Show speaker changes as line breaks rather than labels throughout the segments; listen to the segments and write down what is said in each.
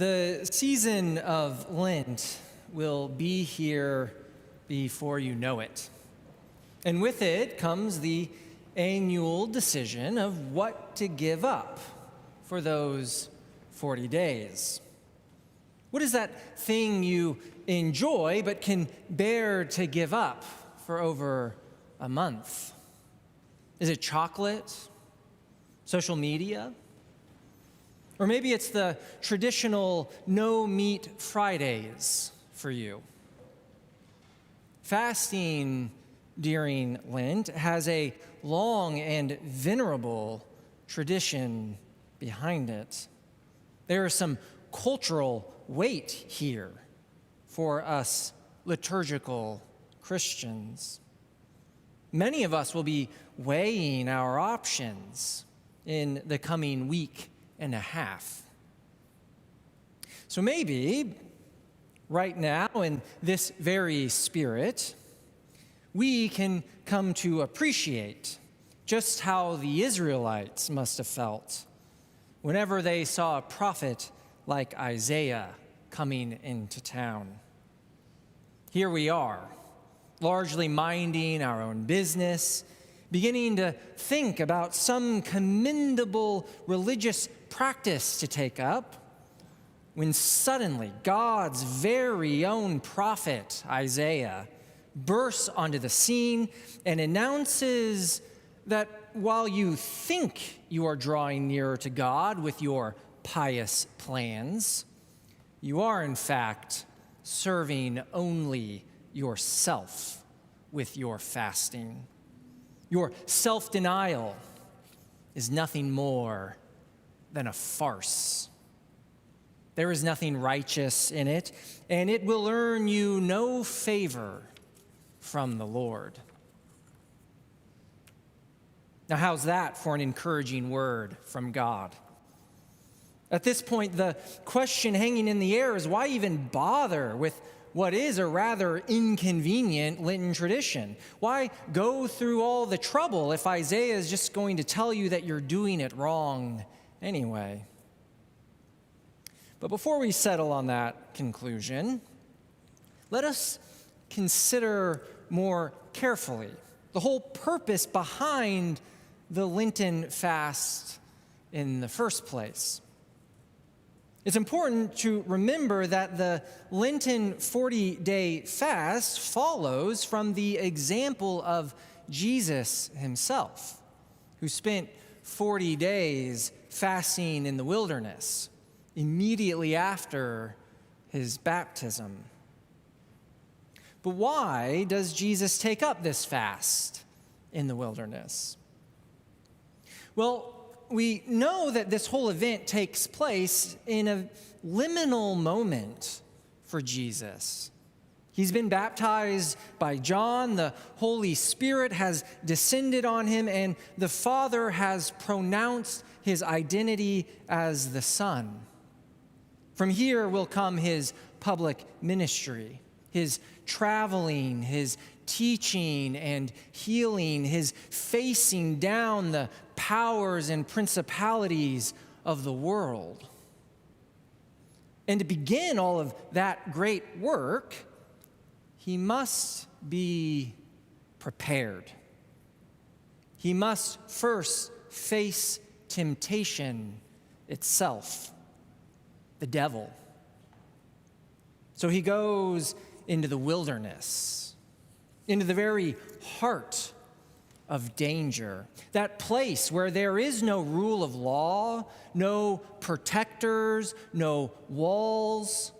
The season of Lent will be here before you know it. And with it comes the annual decision of what to give up for those 40 days. What is that thing you enjoy but can bear to give up for over a month? Is it chocolate? Social media? Or maybe it's the traditional no-meat Fridays for you. Fasting during Lent has a long and venerable tradition behind it. There is some cultural weight here for us liturgical Christians. Many of us will be weighing our options in the coming week and a half. So maybe right now, in this very spirit, we can come to appreciate just how the Israelites must have felt whenever they saw a prophet like Isaiah coming into town. Here we are, largely minding our own business, beginning to think about some commendable religious practice to take up, when suddenly God's very own prophet, Isaiah, bursts onto the scene and announces that while you think you are drawing nearer to God with your pious plans, you are in fact serving only yourself with your fasting. Your self-denial is nothing more than a farce. There is nothing righteous in it, and it will earn you no favor from the Lord. Now, how's that for an encouraging word from God? At this point, the question hanging in the air is why even bother with what is a rather inconvenient Lenten tradition? Why go through all the trouble if Isaiah is just going to tell you that you're doing it wrong anyway? But before we settle on that conclusion, let us consider more carefully the whole purpose behind the Lenten fast in the first place. It's important to remember that the Lenten 40-day fast follows from the example of Jesus himself, who spent 40 days fasting in the wilderness immediately after his baptism. But why does Jesus take up this fast in the wilderness? Well, we know that this whole event takes place in a liminal moment for Jesus. He's been baptized by John, the Holy Spirit has descended on him, and the Father has pronounced his identity as the Son. From here will come his public ministry, his traveling, his teaching and healing, his facing down the powers and principalities of the world. And to begin all of that great work, he must be prepared. He must first face temptation itself, the devil. So he goes into the wilderness, into the very heart of danger, that place where there is no rule of law, no protectors, no walls,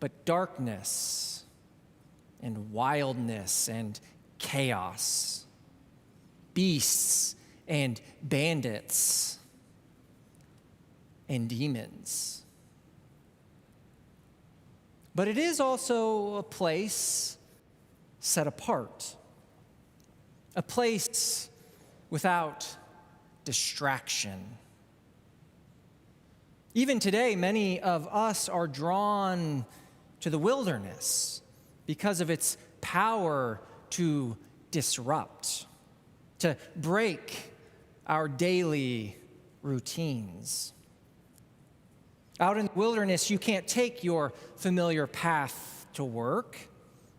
but darkness and wildness and chaos, beasts and bandits and demons. But it is also a place set apart, a place without distraction. Even today, many of us are drawn to the wilderness because of its power to disrupt, to break our daily routines. Out in the wilderness, you can't take your familiar path to work.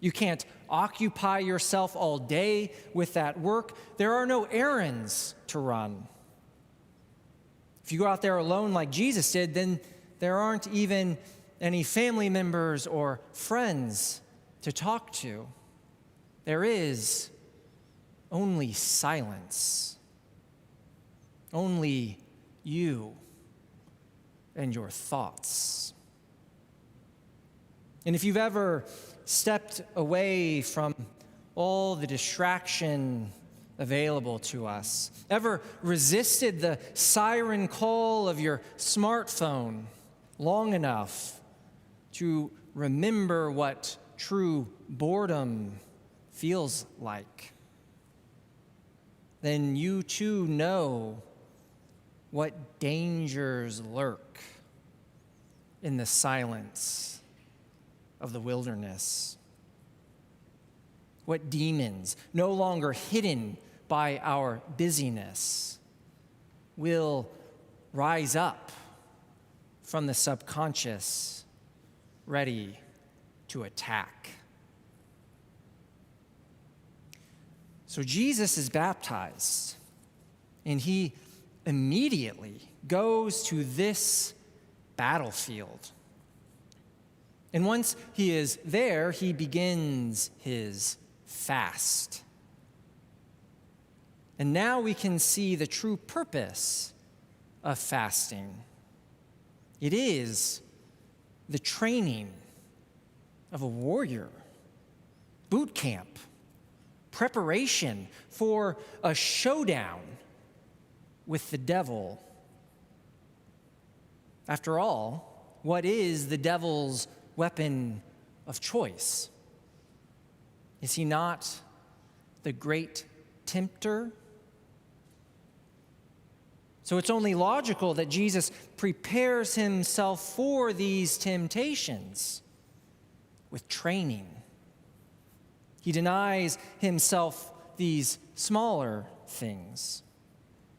You can't occupy yourself all day with that work. There are no errands to run. If you go out there alone like Jesus did, then there aren't even any family members or friends to talk to. There is only silence. Only you and your thoughts. And if you've ever stepped away from all the distraction available to us, ever resisted the siren call of your smartphone long enough to remember what true boredom feels like, then you too know what dangers lurk in the silence of the wilderness. What demons, no longer hidden by our busyness, will rise up from the subconscious, ready to attack. So Jesus is baptized, and he immediately goes to this battlefield. And once he is there, he begins his fast. And now we can see the true purpose of fasting. It is the training of a warrior, boot camp, preparation for a showdown with the devil. After all, what is the devil's weapon of choice? Is he not the great tempter? So it's only logical that Jesus prepares himself for these temptations with training. He denies himself these smaller things.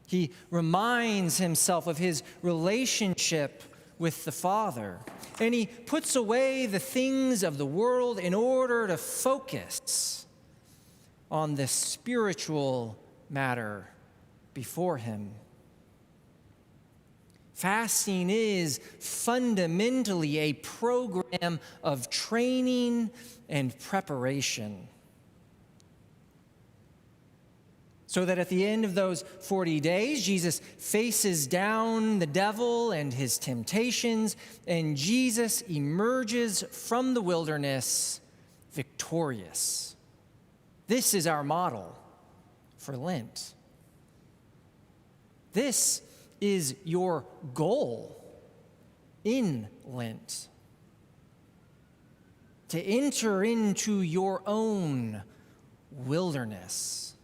He reminds himself of his relationship with the Father, and he puts away the things of the world in order to focus on the spiritual matter before him. Fasting is fundamentally a program of training and preparation, so that at the end of those 40 days, Jesus faces down the devil and his temptations, and Jesus emerges from the wilderness victorious. This is our model for Lent. This is your goal in Lent: to enter into your own wilderness,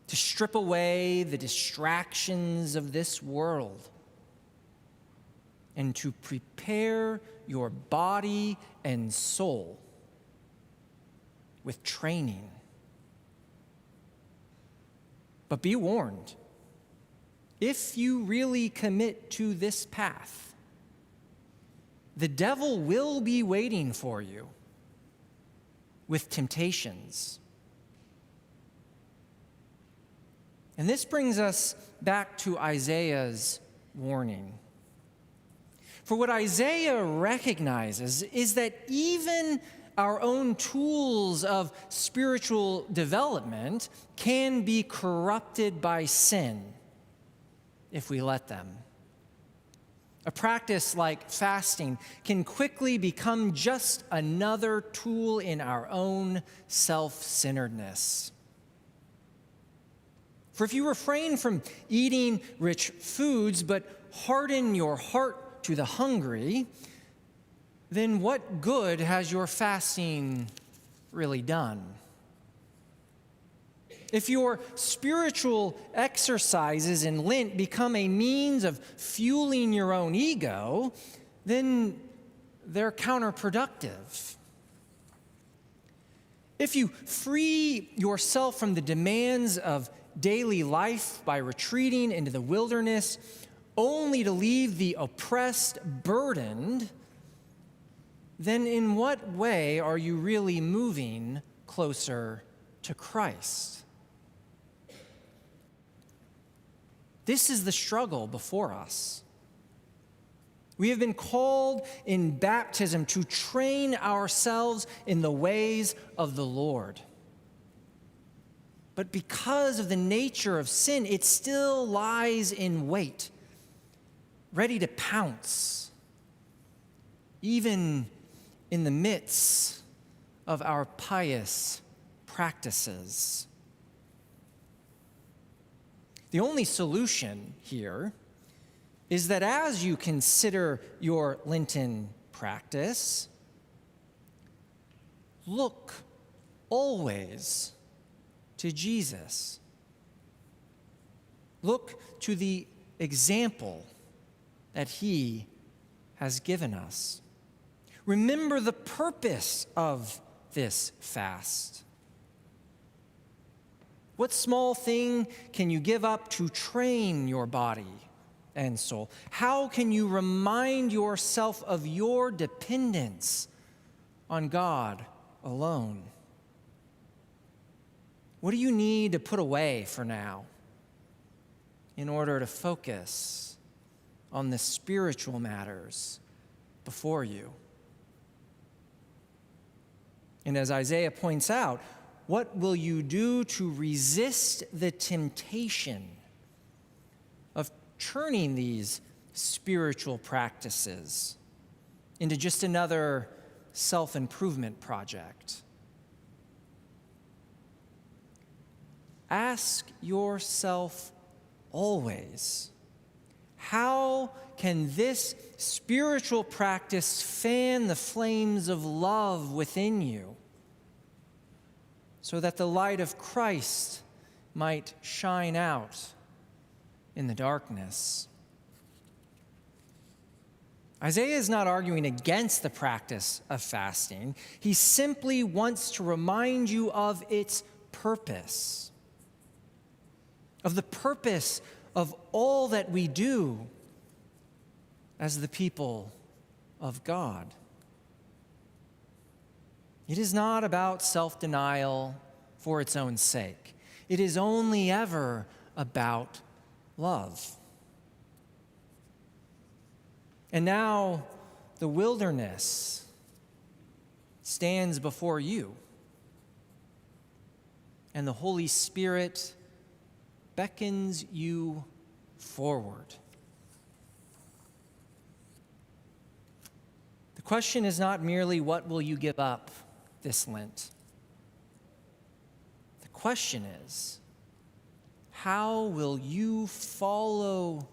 to strip away the distractions of this world, and to prepare your body and soul with training. But be warned, if you really commit to this path, the devil will be waiting for you with temptations. And this brings us back to Isaiah's warning. For what Isaiah recognizes is that even our own tools of spiritual development can be corrupted by sin if we let them. A practice like fasting can quickly become just another tool in our own self-centeredness. For if you refrain from eating rich foods but harden your heart to the hungry, then what good has your fasting really done? If your spiritual exercises in Lent become a means of fueling your own ego, then they're counterproductive. If you free yourself from the demands of daily life by retreating into the wilderness, only to leave the oppressed burdened, then in what way are you really moving closer to Christ? This is the struggle before us. We have been called in baptism to train ourselves in the ways of the Lord. But because of the nature of sin, it still lies in wait, ready to pounce, even in the midst of our pious practices. The only solution here is that as you consider your Lenten practice, look always to Jesus. Look to the example that he has given us. Remember the purpose of this fast. What small thing can you give up to train your body and soul? How can you remind yourself of your dependence on God alone? What do you need to put away for now in order to focus on the spiritual matters before you? And as Isaiah points out, what will you do to resist the temptation of turning these spiritual practices into just another self-improvement project? Ask yourself always, how can this spiritual practice fan the flames of love within you so that the light of Christ might shine out in the darkness? Isaiah is not arguing against the practice of fasting. He simply wants to remind you of its purpose, of the purpose of all that we do as the people of God. It is not about self-denial for its own sake. It is only ever about love. And now the wilderness stands before you, and the Holy Spirit beckons you forward. The question is not merely what will you give up this Lent. The question is, how will you follow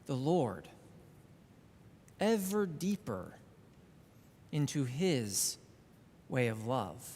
the Lord ever deeper into his way of love?